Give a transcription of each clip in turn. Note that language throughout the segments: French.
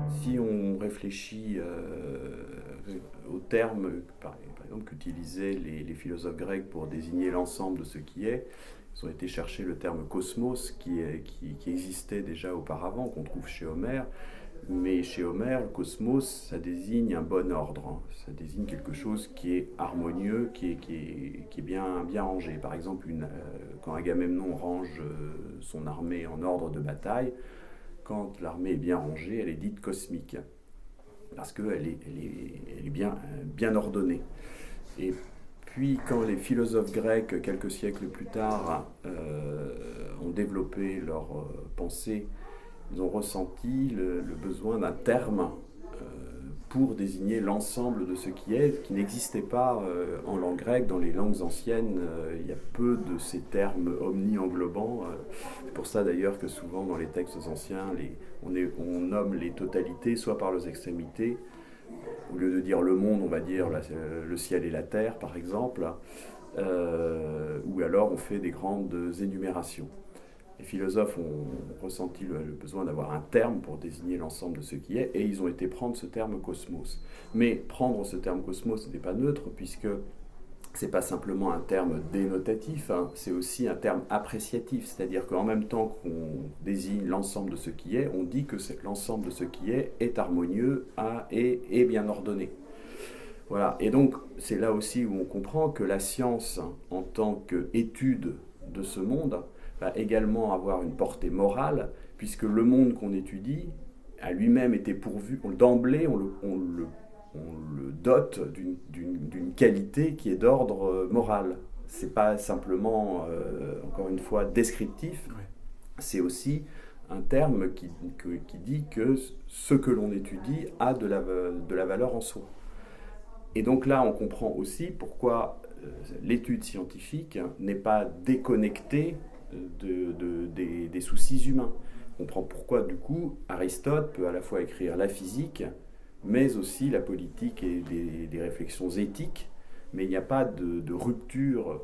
Si on réfléchit aux termes, par exemple, qu'utilisaient les philosophes grecs pour désigner l'ensemble de ce qui est, ils ont été chercher le terme cosmos qui existait déjà auparavant, qu'on trouve chez Homère. Mais chez Homère, le cosmos, ça désigne un bon ordre, hein. Ça désigne quelque chose qui est harmonieux, qui est bien rangé. Par exemple, quand Agamemnon range son armée en ordre de bataille, quand l'armée est bien rangée, elle est dite cosmique, parce qu'elle est bien ordonnée. Et puis, quand les philosophes grecs, quelques siècles plus tard, ont développé leur pensée, ils ont ressenti le besoin d'un terme pour désigner l'ensemble de ce qui n'existait pas en langue grecque. Dans les langues anciennes, il y a peu de ces termes omni-englobants. C'est pour ça d'ailleurs que souvent dans les textes anciens, on nomme les totalités soit par leurs extrémités. Au lieu de dire le monde, on va dire le ciel et la terre, par exemple, ou alors on fait des grandes énumérations. Les philosophes ont ressenti le besoin d'avoir un terme pour désigner l'ensemble de ce qui est, et ils ont été prendre ce terme cosmos. Mais prendre ce terme cosmos n'est pas neutre, puisque c'est pas simplement un terme dénotatif, hein, c'est aussi un terme appréciatif, c'est-à-dire qu'en même temps qu'on désigne l'ensemble de ce qui est, on dit que l'ensemble de ce qui est harmonieux et bien ordonné. Voilà. Et donc c'est là aussi où on comprend que la science, en tant qu'étude de ce monde, va également avoir une portée morale, puisque le monde qu'on étudie a lui-même été pourvu, d'emblée on le dote d'une qualité qui est d'ordre moral. C'est pas simplement, encore une fois, descriptif, ouais. C'est aussi un terme qui dit que ce que l'on étudie a de la valeur en soi. Et donc là, on comprend aussi pourquoi l'étude scientifique n'est pas déconnectée des soucis humains. On comprend pourquoi, du coup, Aristote peut à la fois écrire la physique, mais aussi la politique et des réflexions éthiques, mais il n'y a pas de rupture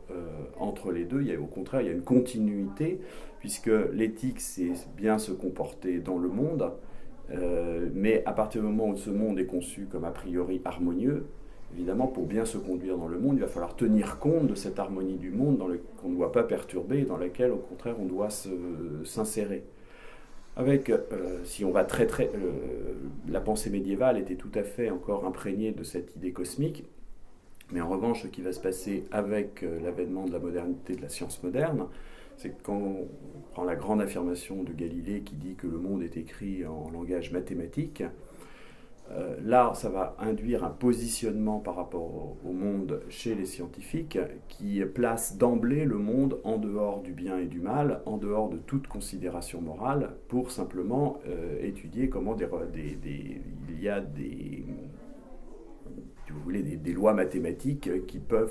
entre les deux. Au contraire, il y a une continuité, puisque l'éthique, c'est bien se comporter dans le monde, mais à partir du moment où ce monde est conçu comme a priori harmonieux, évidemment, pour bien se conduire dans le monde, il va falloir tenir compte de cette harmonie du monde qu'on ne doit pas perturber et dans laquelle, au contraire, on doit s'insérer. Si on va la pensée médiévale était tout à fait encore imprégnée de cette idée cosmique, mais en revanche, ce qui va se passer avec l'avènement de la modernité, de la science moderne, c'est que quand on prend la grande affirmation de Galilée qui dit que le monde est écrit en langage mathématique, là, ça va induire un positionnement par rapport au monde chez les scientifiques qui place d'emblée le monde en dehors du bien et du mal, en dehors de toute considération morale, pour simplement étudier comment il y a des lois mathématiques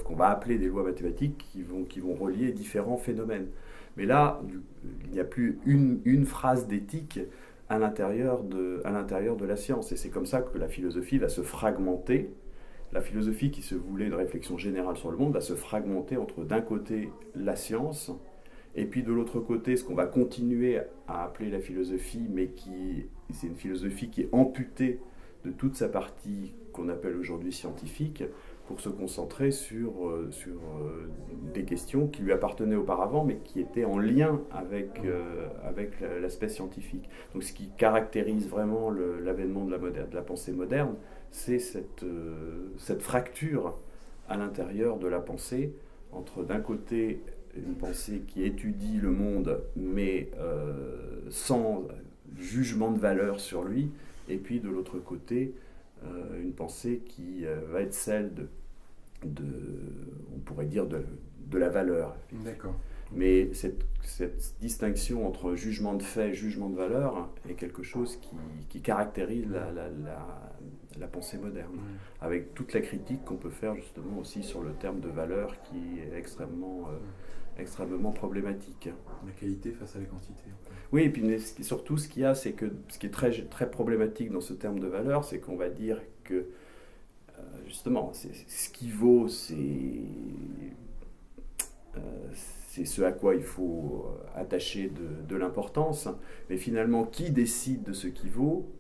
qu'on va appeler des lois mathématiques qui vont relier différents phénomènes. Mais là, il n'y a plus une phrase d'éthique à l'intérieur de la science. Et c'est comme ça que la philosophie va se fragmenter. La philosophie qui se voulait de réflexion générale sur le monde va se fragmenter entre, d'un côté, la science, et puis de l'autre côté, ce qu'on va continuer à appeler la philosophie, mais c'est une philosophie qui est amputée de toute sa partie qu'on appelle aujourd'hui scientifique, pour se concentrer sur des questions qui lui appartenaient auparavant, mais qui étaient en lien avec l'aspect scientifique. Donc ce qui caractérise vraiment l'avènement de la pensée moderne, c'est cette fracture à l'intérieur de la pensée, entre d'un côté une pensée qui étudie le monde, mais sans jugement de valeur sur lui, et puis de l'autre côté, une pensée qui va être celle on pourrait dire, de la valeur. D'accord. Mais cette distinction entre jugement de fait et jugement de valeur est quelque chose qui caractérise la pensée moderne, avec toute la critique qu'on peut faire justement aussi sur le terme de valeur qui est extrêmement problématique. La qualité face à la quantité. Oui, et puis surtout ce qu'il y a, c'est que ce qui est très, très problématique dans ce terme de valeur, c'est qu'on va dire que justement, ce qui vaut, c'est ce à quoi il faut attacher de l'importance. Mais finalement, qui décide de ce qui vaut,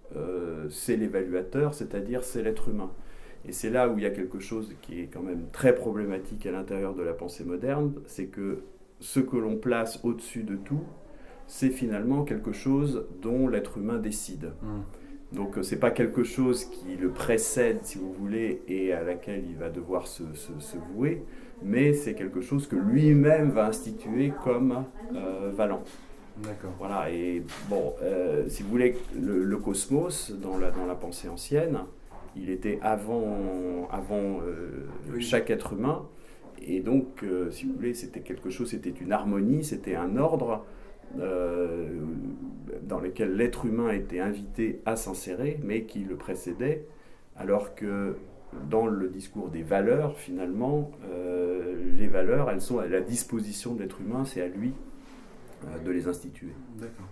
c'est l'évaluateur, c'est-à-dire c'est l'être humain. Et c'est là où il y a quelque chose qui est quand même très problématique à l'intérieur de la pensée moderne, c'est que ce que l'on place au-dessus de tout, c'est finalement quelque chose dont l'être humain décide. Donc c'est pas quelque chose qui le précède, si vous voulez, et à laquelle il va devoir se vouer, mais c'est quelque chose que lui-même va instituer comme valant. D'accord. Voilà, et bon, si vous voulez, le cosmos, dans la pensée ancienne, il était avant chaque être humain, et donc, si vous voulez, c'était quelque chose, c'était une harmonie, c'était un ordre, dans lequel l'être humain était invité à s'insérer, mais qui le précédait, alors que dans le discours des valeurs, finalement, les valeurs, elles sont à la disposition de l'être humain, c'est à lui de les instituer. D'accord.